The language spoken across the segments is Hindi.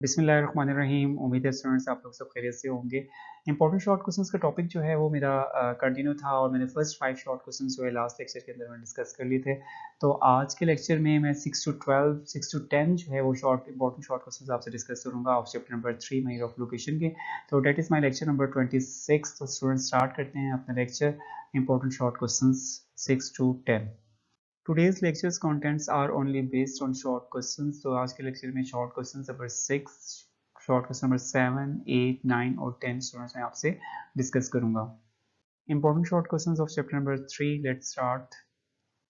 बिस्मिल्लाहिर्रहमानिर्रहीम। उम्मीद है स्टूडेंट्स आप लोग सब खैरियत से होंगे। इंपॉर्टेंट शॉर्ट क्वेश्चंस का टॉपिक जो है वो मेरा कंटिन्यू था और मैंने फर्स्ट 5 शॉर्ट क्वेश्चंस जो है लास्ट लेक्चर के अंदर में डिस्कस कर लिए थे। तो आज के लेक्चर में मैं 6 to 12 6 to 10 जो है वो इंपॉर्टेंट शॉर्ट क्वेश्चंस आपसे डिस्कस करूंगा of chapter number 3 measure of location के। तो that is my lecture number 26। तो स्टूडेंट्स स्टार्ट करते हैं अपना lecture important short question 6 to 10। Today's lecture's contents are only based on short questions. तो आज के लेक्चर में short question number 6, short question number 7, 8, 9 और 10 स्टूडेंट्स मैं आपसे डिस्कस करूंगा। Important short questions of chapter number 3. Let's start.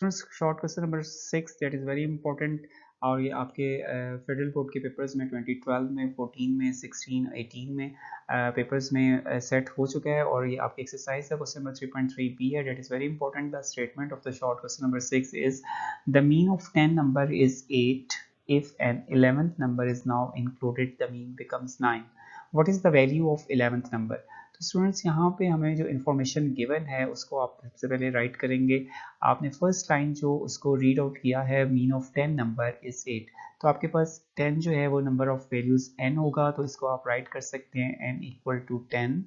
Short question number 6 that is very important और ये आपके फेडरल बोर्ड के पेपर्स में 2012 में 14 में 16 18 में पेपर्स में सेट हो चुका है और ये आपकी एक्सरसाइज का क्वेश्चन नंबर 3.3b है। That is very important. The statement of the short question number 6 is the mean of 10 number is 8 if an 11th number is now included the mean becomes 9. What is the value of 11th number? तो स्टूडेंट्स यहाँ पे हमें जो इन्फॉर्मेशन गिवन है उसको आप सबसे पहले राइट करेंगे। आपने फर्स्ट लाइन जो उसको रीड आउट किया है मीन ऑफ 10 नंबर इज 8। तो आपके पास 10 जो है वो नंबर ऑफ वैल्यूज n होगा, तो इसको आप राइट कर सकते हैं n इक्वल टू 10।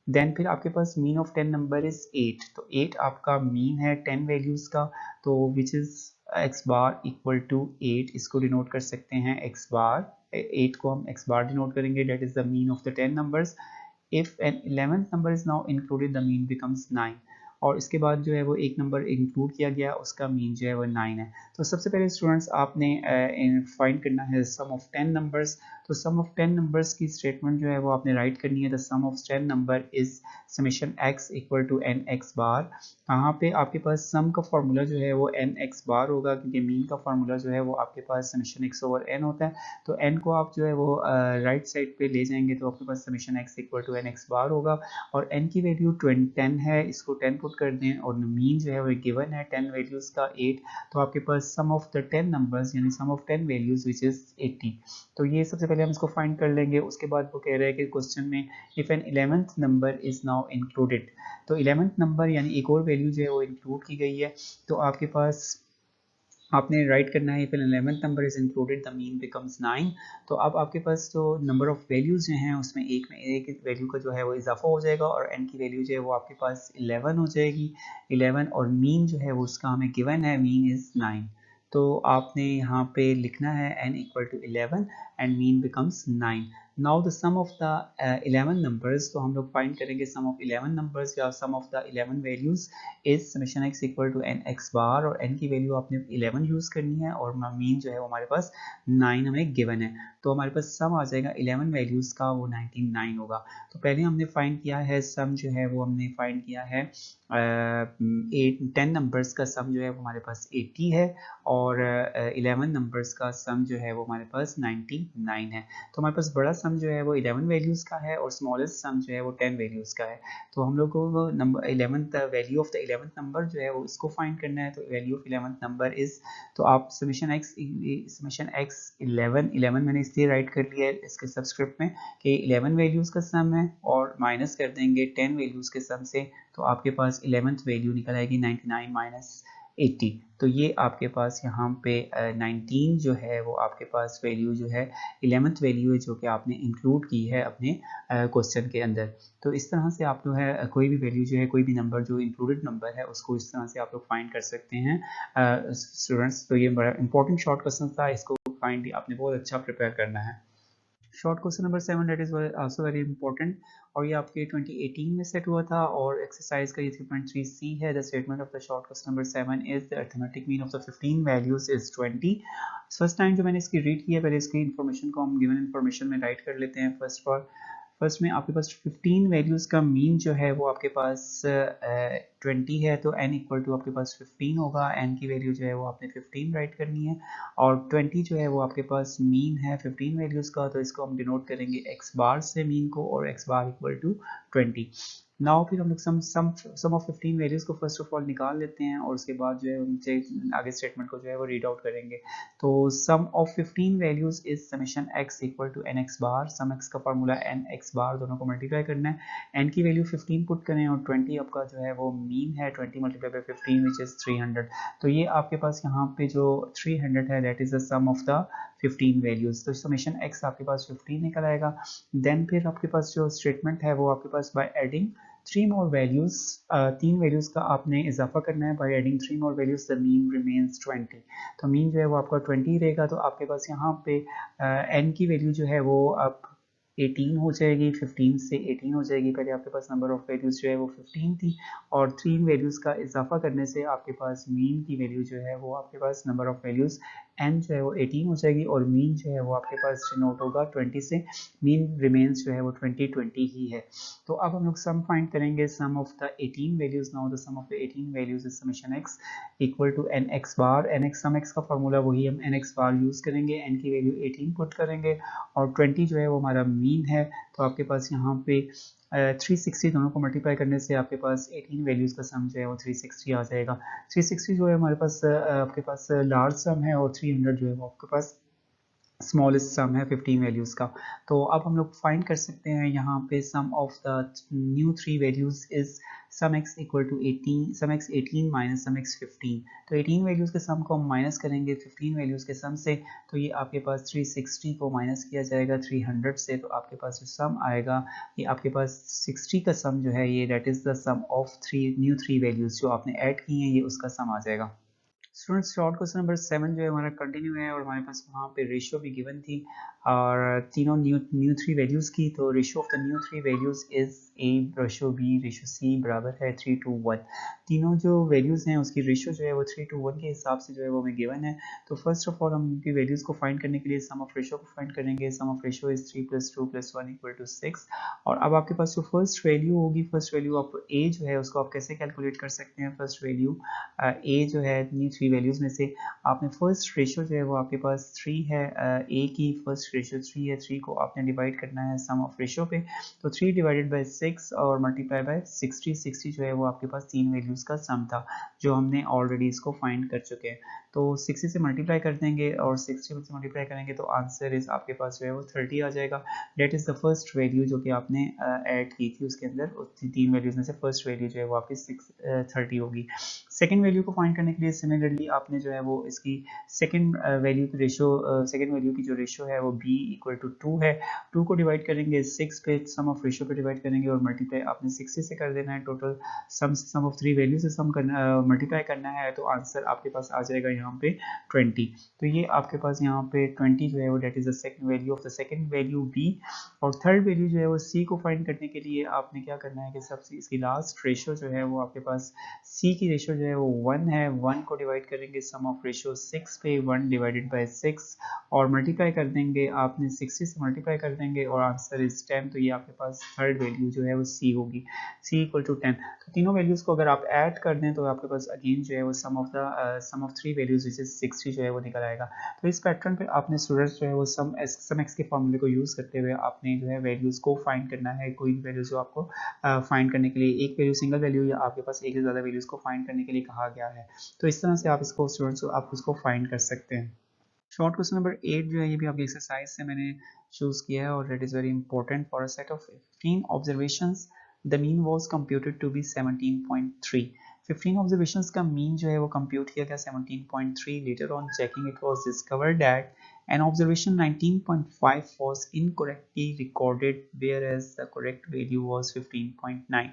देन फिर आपके पास मीन ऑफ 10 नंबर इज 8। तो 8 आपका मीन है 10 वैल्यूज का, तो which is x bar equal to 8। इसको डिनोट कर सकते हैं x बार। 8 को हम x बार डिनोट करेंगे। That is the mean of the 10 numbers. If an 11th number is now included, the mean becomes 9। और इसके बाद जो है वो एक नंबर इंक्लूड किया गया, उसका मीन जो है वो 9 है। तो सबसे पहले स्टूडेंट्स आपने फाइंड करना है सम ऑफ 10 नंबर्स। तो सम ऑफ 10 नंबर्स की स्टेटमेंट जो है वो आपने राइट करनी है। The sum of 10 number is summation x equal to n x bar. कहाँ पे आपके पास सम का फॉर्मूला जो है वो एन एक्स बार होगा, क्योंकि मीन का फॉर्मूला जो है वो आपके पास समेशन x ओवर n होता है। तो n को आप जो है वो राइट साइड पे ले जाएंगे तो आपके पास summation x equal to n x bar होगा और n की वैल्यू 10 है, इसको 10 पुट कर दें और मीन जो है वो गिवन है 10 वैल्यूज का 8। तो आपके पास सम ऑफ द 10 नंबर्स यानी सम ऑफ 10 वैल्यूज विच इज 80। तो ये सबसे पहले हम इसको फाइंड कर लेंगे। उसके बाद वो कह रहे हैं कि क्वेश्चन में if an 11th number is now included. तो 11th नंबर यानी एक और वैल्यू जो है वो इंक्लूड की गई है। तो आपके पास आपने राइट करना है if an 11th number is included the mean becomes 9। तो अब आपके पास जो नंबर ऑफ वैल्यूज जो हैं उसमें एक वैल्यू का जो है वो इजाफा हो जाएगा और n की वैल्यू जो है वो आपके पास 11 हो जाएगी। 11 और मीन जो है वो उसका हमें गिवन है, मीन इज 9। तो आपने यहाँ पे लिखना है n equal to 11 and mean becomes 9। Now the sum of the 11 numbers. तो हम लोग फाइंड करेंगे सम ऑफ 11 नंबर्स या sum of the 11 values is summation x equal to n x bar और n की वैल्यू आपने 11 यूज करनी है और मीन जो है वो हमारे पास 9 हमें गिवन है। तो हमारे पास सम आ जाएगा 11 वैल्यूज का, वो 99 होगा। तो पहले हमने फाइंड किया है सम जो है वो हमने फाइंड किया है 10 नंबर्स का सम जो है वो हमारे पास 80 है और 11 नंबर्स का सम जो है वो हमारे पास 99 है। तो हमारे पास बड़ा सम जो है वो 11 वैल्यूज का है और स्मॉलेस्ट सम जो है वो 10 वैल्यूज का है। तो हम लोग को number 11th value of the 11th number जो है वो इसको फाइंड करना है। तो value of 11th number is, तो आप समेशन x 11 मैंने इसलिए राइट कर लिया है इसके सबस्क्रिप्ट में कि 11 वैल्यूज का सम है और माइनस कर देंगे 10 वैल्यूज के सम से। तो आपके पास 11th वैल्यू निकल आएगी 99 माइनस 80। तो ये आपके पास यहाँ पे 19 जो है वो आपके पास वैल्यू जो है 11th वैल्यू है जो कि आपने इंक्लूड की है अपने क्वेश्चन के अंदर। तो इस तरह से आप जो है कोई भी वैल्यू जो है कोई भी नंबर जो इंक्लूडेड नंबर है उसको इस तरह से आप लोग फाइंड कर सकते हैं स्टूडेंट्स। तो ये बड़ा इंपॉर्टेंट शॉर्ट क्वेश्चन था, इसको फाइंड आपने बहुत अच्छा प्रिपेयर करना है। Short question number 7 that is also very important और ये आपके 2018 में सेट हुआ था और एक्सरसाइज का ये 3.3c है। The statement of the short question number 7 is the arithmetic mean of the 15 values is 20। First time जो मैंने इसकी रीड की है, पहले इसकी इन्फॉर्मेशन को हम गिवन इन्फॉर्मेशन में राइट कर लेते हैं। फर्स्ट में आपके पास 15 वैल्यूज का मीन जो है वो आपके पास 20 है। तो n इक्वल टू आपके पास 15 होगा। n की वैल्यू जो है वो आपने 15 राइट करनी है और 20 जो है वो आपके पास मीन है 15 वैल्यूज का। तो इसको हम डिनोट करेंगे x बार से मीन को और x bar equal to 20। Now फिर हम लोग सम ऑफ 15 वैल्यूज को फर्स्ट ऑफ ऑल निकाल लेते हैं और उसके बाद जो है उनसे आगे स्टेटमेंट को जो है वो रीड आउट करेंगे। तो sum of 15 values is summation x equal to n x bar. Sum x का फॉर्मूला एन एक्स बार, दोनों को मल्टीप्लाई करना है। n की वैल्यू 15 पुट करें और 20 आपका जो है वो मीन है 20 मल्टीप्लाई बाई 15 विच इज 300। तो ये आपके पास यहाँ पे जो 300 है that is the sum of the 15 values, तो समेशन x आपके पास 15 निकल आएगा। देन फिर आपके पास जो स्टेटमेंट है वो आपके पास by adding 3 more values, 3 values का आपने इजाफा करना है। By adding 3 more values the mean remains 20, तो मीन जो है वो आपका 20 रहेगा। तो आपके पास यहाँ पे n की वैल्यू जो है वो अब 18 हो जाएगी, 15 से 18 हो जाएगी। पहले आपके पास नंबर ऑफ वैल्यूज़ जो है वो 15 थी और 3 वैल्यूज़ का इजाफा करने से आपके पास मीन की वैल्यू जो है वो आपके पास नंबर ऑफ वैल्यूज़ n जो है वो 18 हो जाएगी और मीन जो है वो आपके पास डिनोट होगा 20 से। मीन रिमेन्स जो है वो 20 ही है। तो अब हम लोग सम फाइंड करेंगे, sum of the 18 values. Now the sum of the 18 values is summation x equal to n x bar. N x sum x का फॉर्मूला वही हम एन एक्स बार यूज़ करेंगे, n की वैल्यू 18 पुट करेंगे और 20 जो है वो हमारा मीन है। तो आपके पास यहाँ पे 360 दोनों को मल्टीप्लाई करने से आपके पास 18 वैल्यूज़ का सम जो है वो 360 आ जाएगा। 360 जो है हमारे पास आपके पास लार्ज सम है और 300 जो है वो आपके पास स्मॉलेस्ट सम है 15 वैल्यूज़ का। तो अब हम लोग फाइंड कर सकते हैं यहाँ पे sum of the new 3 values is sum x equal to 18, sum x 18 minus sum x 15। तो 18 वैल्यूज़ के सम को हम माइनस करेंगे 15 वैल्यूज़ के सम से, तो ये आपके पास 360 को माइनस किया जाएगा 300 से, तो आपके पास जो सम आएगा ये आपके पास 60 का सम जो है ये that is the sum of new 3 values जो आपने ऐड की हैं, ये उसका सम आ जाएगा। स्टूडेंट्स शॉर्ट क्वेश्चन नंबर 7 जो है हमारा कंटिन्यू है और हमारे पास वहाँ पे रेशियो भी गिवन थी और तीनों न्यू 3 वैल्यूज़ की। तो ratio of the new 3 values is a ratio b ratio c बराबर है 3:1। तीनों जो वैल्यूज़ हैं उसकी रेशियो जो है वो 3:1 के हिसाब से जो है वो हमें गिवन है। तो फर्स्ट ऑफ ऑल हम उनकी वैल्यूज़ को फाइंड करने के लिए सम ऑफ रेशियो को फाइंड करेंगे। Sum of ratio is 3 + 2 + 1 = 6। और अब आपके पास जो फर्स्ट वैल्यू होगी, फर्स्ट वैल्यू आप a जो है उसको आप कैसे कैलकुलेट कर सकते हैं। फर्स्ट वैल्यू a जो है न्यू 3 वैल्यूज़ में से आपने फर्स्ट रेशियो जो है वो आपके पास 3 है, a की फर्स्ट रेशियो 3 है, 3 को आपने डिवाइड करना है सम ऑफ रेशियो पे। तो 3 डिवाइडेड बाय 6 और मल्टीप्लाई बाय 60। 60 जो है वो आपके पास 3 वैल्यूज़ का सम था जो हमने ऑलरेडी इसको फाइंड कर चुके हैं। तो 60 से मल्टीप्लाई कर देंगे और 60 से मल्टीप्लाई करेंगे तो आंसर इज आपके पास जो है वो 30 आ जाएगा। That is the first value जो कि आपने ऐड की थी उसके अंदर, उस 3 वैल्यूज़ में से फर्स्ट वैल्यू जो है वो आपकी 30 होगी। सेकेंड वैल्यू को फाइंड करने के लिए सिमिलरली आपने जो है वो इसकी सेकेंड वैल्यू की रेशियो, सेकेंड वैल्यू की जो रेशियो है वो b इक्वल टू 2 है। 2 को डिवाइड करेंगे 6 पे, सम ऑफ रेशियो पे डिवाइड करेंगे और मल्टीप्लाई आपने 60 से कर देना है। टोटल सम ऑफ 3 वैल्यू से सम करना, मल्टीप्लाई करना है, तो आंसर आपके पास आ जाएगा यहाँ पे 20। तो ये आपके पास यहाँ पे 20 जो है वो that is the second value of the second value b। और थर्ड वैल्यू जो है वो c को फाइंड करने के लिए आपने क्या करना है कि सबसे इसकी लास्ट रेशियो जो है वो आपके पास c की रेशियो जो है वो 1 है। 1 को डिवाइड करेंगे सम ऑफ रेशियो 6 पे, 1 डिवाइडेड बाय 6 और मल्टीप्लाई कर देंगे, आपने 60 से मल्टीप्लाई कर देंगे और आंसर इज 10। तो ये आपके पास थर्ड वैल्यू जो है वो c होगी, c इक्वल टू 10। तो तीनों वैल्यूज़ को अगर आप ऐड कर दें तो आपके पास अगेन जो है वो सम ऑफ 3 वैल्यूज विच इज 60 जो है वो निकल आएगा। तो इस पैटर्न पे आपने स्टूडेंट्स जो है वो सम एक्स के फॉर्मूले को यूज़ करते हुए आपने जो है वैल्यूज़ को फाइंड करना है। कोई वैल्यूज़ जो आपको फाइंड करने के लिए, एक वैल्यू सिंगल वैल्यू या आपके पास एक से ज़्यादा वैल्यूज़ को फाइंड करने के लिए कहा गया है, तो इस तरह से आप इसको स्टूडेंट्स आप उसको फाइंड कर सकते हैं। शॉर्ट क्वेश्चन नंबर 8 जो है ये भी आपकी एक्सरसाइज से मैंने चूज़ किया है और that is very important. For a set of 15 observations the mean was computed to be 17.3। 15 observations का मीन जो है वो कंप्यूट किया गया 17.3। Later on checking it was discovered that an observation 19.5 was incorrectly recorded whereas the correct value was 15.9।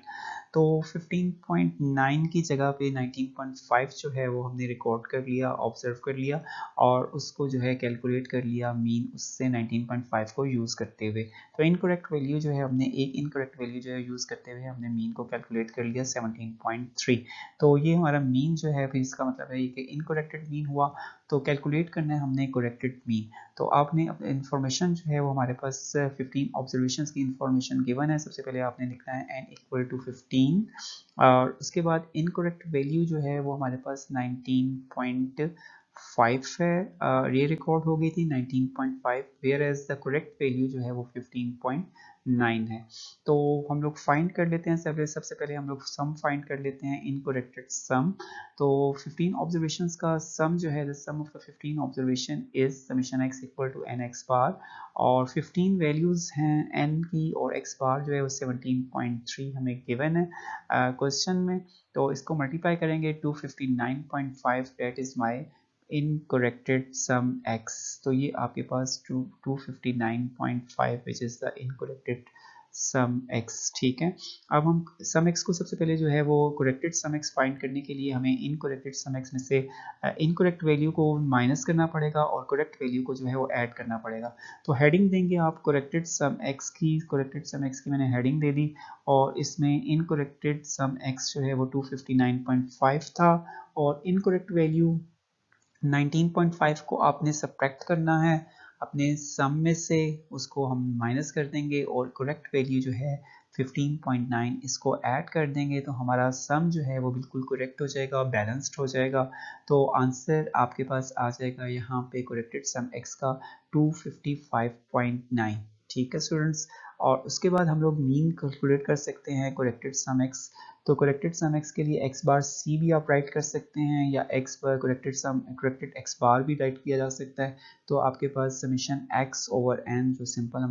तो 15.9 की जगह पे 19.5 जो है वो हमने रिकॉर्ड कर लिया, ऑब्जर्व कर लिया और उसको जो है कैलकुलेट कर लिया मीन उससे 19.5 को यूज़ करते हुए। तो इनकरेक्ट वैल्यू जो है हमने एक इनकरेक्ट वैल्यू जो है यूज़ करते हुए हमने मीन को कैलकुलेट कर लिया 17.3। तो ये हमारा मीन जो है, फिर इसका मतलब है कि इनकरेक्टेड मीन हुआ तो कैलकुलेट करना है हमने करेक्टेड मीन। तो आपने इन्फॉर्मेशन जो है वो हमारे पास 15 ऑब्जर्वेशंस की इन्फॉर्मेशन गिवन है। सबसे पहले आपने लिखना है n इक्वल टू 15 और उसके बाद इनकरेक्ट वैल्यू जो है वो हमारे पास 19.5 है, ये रिकॉर्ड हो गई थी 19.5, whereas the correct value जो है वो 15.9 है। तो हम लोग फाइंड कर लेते हैं, सबसे पहले हम लोग सम फाइंड कर लेते हैं, इनकरेक्टेड सम। तो 15 ऑब्जर्वेशंस का सम जो है, the sum of the 15 observation is summation x equal to n x bar और 15 वैल्यूज हैं n की और x बार जो है वो 17.3 हमें गिवन है क्वेश्चन में। तो इसको मल्टीप्लाई करेंगे 259.5 that is my incorrected sum x. तो ये आपके पास 259.5 which is the incorrected sum x. ठीक है, अब हम सम एक्स को सबसे पहले जो है वो करेक्टेड सम एक्स फाइंड करने के लिए हमें इनकरेक्टेड सम एक्स में से इनकरेक्ट वैल्यू को माइनस करना पड़ेगा और करेक्ट वैल्यू को जो है वो ऐड करना पड़ेगा। तो हेडिंग देंगे आप करेक्टेड सम एक्स की मैंने हेडिंग दे दी और इसमें इनकरेक्टेड सम एक्स जो है वो 259.5 था और इनकरेक्ट वैल्यू 19.5 को आपने सब्ट्रैक्ट करना है अपने सम में से, उसको हम माइनस कर देंगे और करेक्ट वैल्यू जो है 15.9 इसको ऐड कर देंगे तो हमारा सम जो है वो बिल्कुल करेक्ट हो जाएगा, बैलेंस्ड हो जाएगा। तो आंसर आपके पास आ जाएगा यहाँ पे करेक्टेड सम एक्स का 255.9। ठीक है स्टूडेंट्स, और उसके बाद हम लोग मीन कैलकुलेट कर सकते हैं करेक्टेड सम एक्स। तो करेक्टेड सम एक्स के लिए एक्स बार सी भी आप राइट कर सकते हैं या एक्स पर करेक्टेड एक्स बार भी राइट किया जा सकता है। तो आपके पास समीशन एक्स ओवर एन जो सिंपल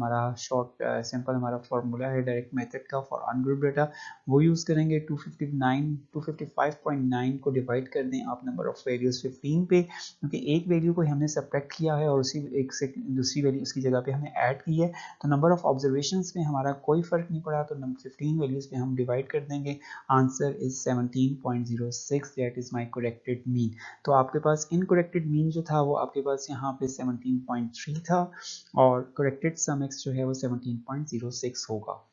हमारा फॉर्मूला है डायरेक्ट मेथड का फॉर अनग्रुप डेटा, वो यूज़ करेंगे। 255.9 को डिवाइड कर दें आप नंबर ऑफ वैल्यूज 15 पे, क्योंकि एक वैल्यू को हमने सब्ट्रैक्ट किया है और उसी एक से दूसरी वैल्यू उसकी जगह पे हमने ऐड की है। तो नंबर ऑफ ऑब्जर्वेशंस में हमारा कोई फर्क नहीं पड़ा, तो 15 वैल्यूज पे हम डिवाइड कर देंगे। Answer is 17.06, that is my corrected mean. तो आपके पास इनकरेक्टेड मीन जो था वो आपके पास यहाँ पे 17.3 था और करेक्टेड सम एक्स जो है वो 17.06 होगा।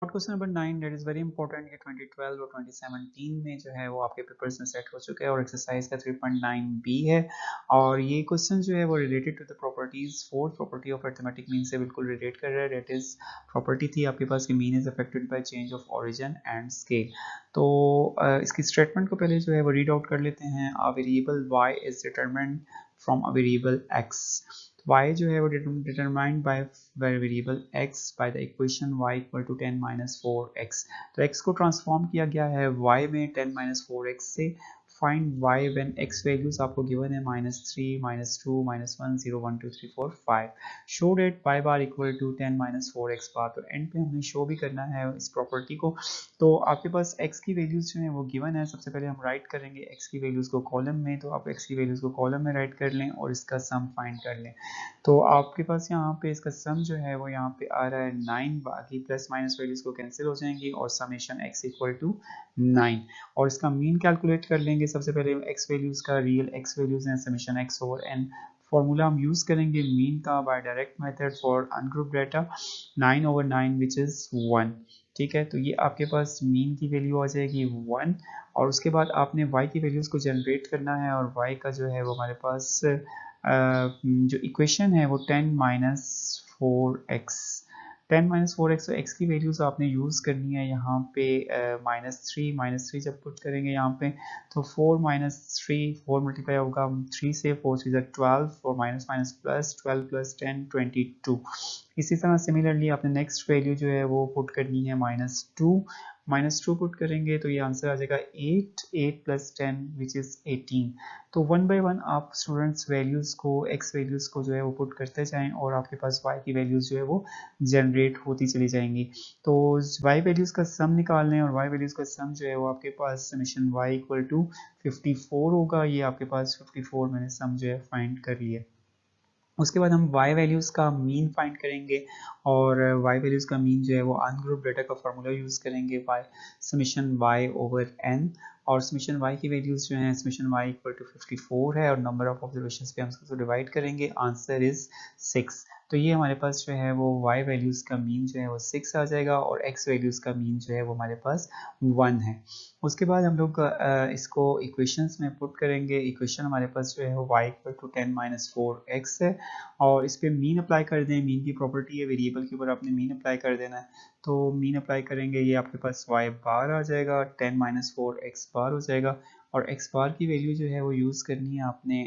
Question number 9 that is very important कि 2012 और 2017 में जो है वो आपके पेपर्स में सेट हो चुका है और एक्सरसाइज का 3.9 बी है और ये क्वेश्चन जो है वो related to the properties, fourth property of arithmetic mean से बिल्कुल रिलेट कर रहा है। दैट इज प्रॉपर्टी थी आपके पास कि mean is affected by change of origin and scale. तो इसकी स्टेटमेंट को पहले जो है वो रीड आउट कर लेते हैं। A variable y is determined from a variable x। y जो है वो determined by variable x by the equation y equal to 10 minus 4x। तो x को ट्रांसफॉर्म किया गया है y में 10 माइनस 4x से। Find y when x values आपको गिवन है -3, -2, -1, 0, 1, 2, 3, 4, 5। Show that y bar equal to 10 minus 4x bar. तो एंड पे हमने शो भी करना है इस प्रॉपर्टी को। तो आपके पास x की वैल्यूज जो है वो गिवन है। सबसे पहले हम राइट करेंगे x की वैल्यूज को कॉलम में, तो आप x की वैल्यूज को कॉलम में राइट कर लें और इसका सम फाइंड कर लें। तो आपके पास यहाँ पे इसका सम जो है वो यहाँ पे आ रहा है 9, बाकी प्लस माइनस वैल्यूज को कैंसिल हो जाएंगी और समेशन x इक्वल टू 9 और इसका मीन कैलकुलेट कर लेंगे। सबसे पहले x वैल्यूज का रियल x वैल्यूज हैं summation x over n। Formula हम यूज करेंगे मीन का by direct method for ungroup data 9 over 9 which is 1। ठीक है, तो ये आपके पास मीन की वैल्यू आ जाएगी 1 और उसके बाद आपने y की वैल्यूज को जनरेट करना है और y का जो है वो हमारे पास जो इक्वेशन है वो 10 माइनस 4x। 10 माइनस 4x, तो x की वैल्यूज आपने यूज़ करनी है यहाँ पे -3 जब पुट करेंगे यहाँ पे तो 4 माइनस 3 4 मल्टीप्लाई होगा 3 से, 4 3 12 और माइनस माइनस प्लस 12 प्लस 10 22। इसी तरह सिमिलरली आपने नेक्स्ट वैल्यू जो है वो पुट करनी है -2 पुट करेंगे तो ये आंसर आ जाएगा 8 प्लस 10 विच इज़ 18। तो वन बाय वन आप स्टूडेंट्स वैल्यूज़ को x वैल्यूज़ को जो है वो पुट करते जाएं और आपके पास y की वैल्यूज़ जो है वो जनरेट होती चली जाएंगी। तो y वैल्यूज़ का सम निकाल लें और y वैल्यूज़ का सम जो है वो आपके पास समेशन y इक्वल टू 54 होगा। ये आपके पास 54 मैंने सम जो है फाइंड कर लिया। उसके बाद हम y वैल्यूज़ का मीन फाइंड करेंगे और y वैल्यूज़ का मीन जो है वो अनग्रुप डेटा का फार्मूला यूज़ करेंगे y summation y over n और समेशन y की वैल्यूज़ जो हैं समेशन y इक्वल टू 54 है और नंबर ऑफ ऑब्जर्वेशंस पे हम इसको डिवाइड करेंगे, आंसर इज 6। तो ये हमारे पास जो है वो y वैल्यूज़ का मीन जो है वो 6 आ जाएगा और x वैल्यूज़ का मीन जो है वो हमारे पास 1 है। उसके बाद हम लोग इसको इक्वेशंस में पुट करेंगे। इक्वेशन हमारे पास जो है वो y equal to 10 minus 4x है और इस पे मीन अप्लाई कर दें। मीन की प्रॉपर्टी है वेरिएबल के ऊपर आपने मीन अप्लाई कर देना है। तो मीन अप्लाई करेंगे ये आपके पास y बार आ जाएगा 10 माइनस 4x बार हो जाएगा और x बार की वैल्यू जो है वो यूज़ करनी है आपने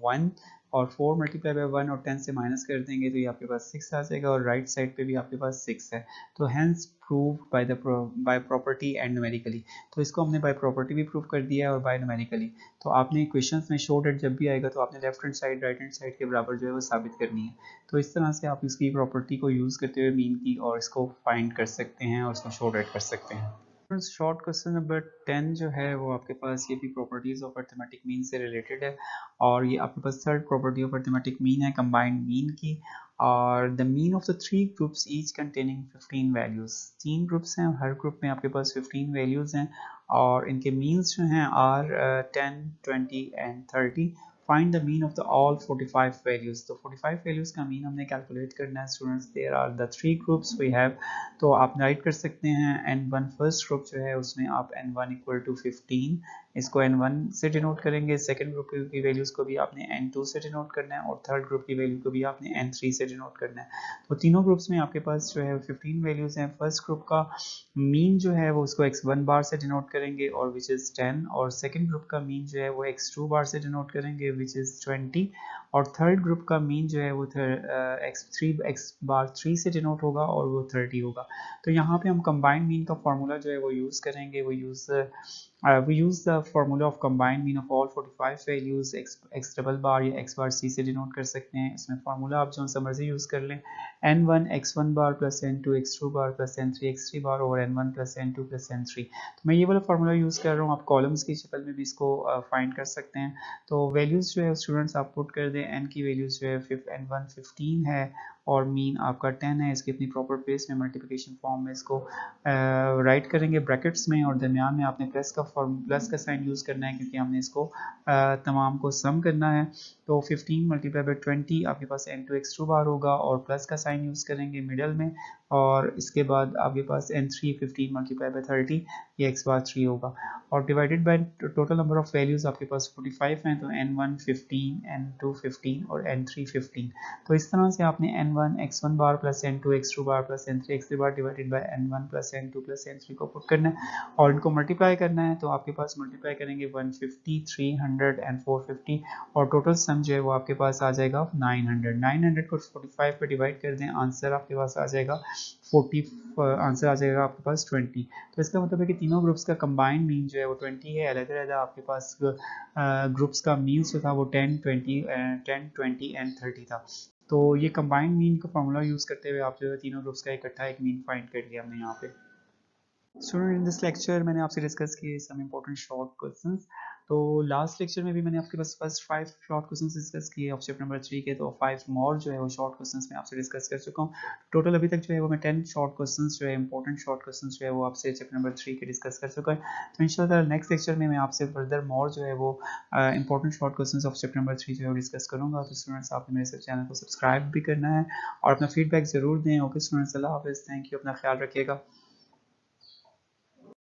1 और 4 मल्टीप्लाई बाय 1 और 10 से माइनस कर देंगे तो ये आपके पास 6 आ जाएगा और राइट साइड पे भी आपके पास 6 है। तो hence prove by property and numerically. तो इसको हमने बाय प्रॉपर्टी भी प्रूव कर दिया है और बाय न्यूमेरिकली। तो आपने क्वेश्चंस में शो डेट जब भी आएगा तो आपने left hand side right hand side के बराबर जो है वो साबित करनी है। तो इस तरह से आप इसकी प्रॉपर्टी को यूज़ करते हुए मीन की और इसको फाइंड कर सकते हैं और इसको शो डेट कर सकते हैं। शॉर्ट क्वेश्चन नंबर 10 जो है वो आपके पास ये भी प्रॉपर्टीज ऑफ अर्थमेटिक मीन से रिलेटेड है, और ये आपके पास third property of arithmetic mean है कंबाइंड मीन की। और the mean of the three groups each containing 15 values, तीन ग्रुप्स हैं और हर ग्रुप में आपके पास 15 वैल्यूज हैं, और इनके मीन्स जो हैं are 10, 20 and 30। Find the mean of the all 45 values, तो 45 वैल्यूज का मीन हमने कैलकुलेट करना है students. There are the three groups we have, तो आप राइट कर सकते हैं n1 फर्स्ट ग्रुप जो है उसमें आप n1 इक्वल टू 15 इसको n1 से डिनोट करेंगे, सेकंड ग्रुप की वैल्यूज को भी आपने n2 से डिनोट करना है, और थर्ड ग्रुप की वैल्यू को भी आपने n3 से डिनोट करना है। तो तीनों ग्रुप्स में आपके पास जो है 15 वैल्यूज हैं। फर्स्ट ग्रुप का मीन जो है वो उसको x1 बार से डिनोट करेंगे और विच इज़ 10, और सेकंड ग्रुप का मीन जो है वो x2 बार से डिनोट करेंगे विच इज़ 20, और थर्ड ग्रुप का मीन जो है वो x बार 3 से डिनोट होगा और वो 30 होगा। तो यहाँ पे हम कंबाइंड मीन का फार्मूला जो है वो यूज़ करेंगे, we use the formula of combined mean of all 45 values x double बार या x बार c से डिनोट कर सकते हैं। इसमें फार्मूला आप जो सा मर्जी यूज़ कर लें, n1 x1 bar plus n2 x2 bar plus n3 x3 bar over n1 plus n2 plus n3। तो मैं ये वाला फार्मूला यूज़ कर रहा हूँ, आप कॉलम्स की शक्ल में भी इसको फाइंड कर सकते हैं। तो वैल्यूज़ जो है स्टूडेंट्स आप पुट कर दें, n की वैल्यूज़ जो है n1 15 है और मीन आपका 10 है। इसकी अपनी प्रॉपर प्लेस में मल्टीप्लिकेशन फॉर्म में इसको राइट करेंगे ब्रैकेट्स में, और दरमियान में आपने प्लस का साइन यूज़ करना है क्योंकि हमने इसको तमाम को सम करना है। तो 15 मल्टीप्लाई बाई 20 आपके पास n2 x2 बार होगा और प्लस का साइन यूज़ करेंगे मिडल में, और इसके बाद आपके पास n3 15 मल्टीप्लाई बाई 30 ये x बार 3 होगा, और divided by total number of values आपके पास 45 हैं, तो n1 15 n2 15 और n3 15। तो इस तरह से आपने n1 x1 bar plus n2 x2 bar plus n3 x3 bar divided by n1 plus n2 plus n3 को पुट करना है और इनको मल्टीप्लाई करना है। तो आपके पास मल्टीप्लाई करेंगे 150 300 एंड 450, और टोटल सम जो है वो आपके पास आ जाएगा 900 को 45 पे डिवाइड कर दें, आंसर आपके पास आ जाएगा 40, आंसर आ जाएगा आपके पास 20। तो इसका मतलब है कि तीनों ग्रुप्स का कंबाइंड मीन जो है वो 20 है। अलग-अलग आपके पास ग्रुप्स का मीन्स जो था वो 10 20 एंड 30 था। तो ये कंबाइंड मीन का फॉर्मूला यूज़ करते हुए आप जो है तीनों ग्रुप्स का इकट्ठा एक मीन फाइंड कर लिया हमने यहाँ पे। स्टूडेंट इन दिस लेक्चर मैंने आपसे डिस्कस किए सम इम्पोर्टेंट शॉर्ट क्वेश्चंस। तो लास्ट लेक्चर में भी मैंने आपके पास फर्स्ट 5 शॉर्ट क्वेश्चंस डिस्कस किए ऑप्शन नंबर 3 के, तो 5 मोर जो है वो शॉर्ट क्वेश्चंस में आपसे डिस्कस कर चुका हूँ। टोटल अभी तक जो है वो मैं 10 शॉर्ट क्वेश्चंस जो है इंपॉर्टेंट शॉर्ट क्वेश्चंस जो है वो आपसे चैप्टर नंबर 3 के डिस्कस कर चुका है। तो इंशाल्लाह नेक्स्ट लेक्चर में मैं आपसे फर्दर मोर जो है वो important short questions of chapter number 3 जो है वो डिस्कस करूँगा। तो स्टूडेंट्स आपने मेरे चैनल को सब्सक्राइब भी करना है और अपना फीडबैक ज़रूर दें। ओके स्टूडेंट्स, अल्लाह हाफिज़, थैंक यू, अपना ख्याल रखिएगा।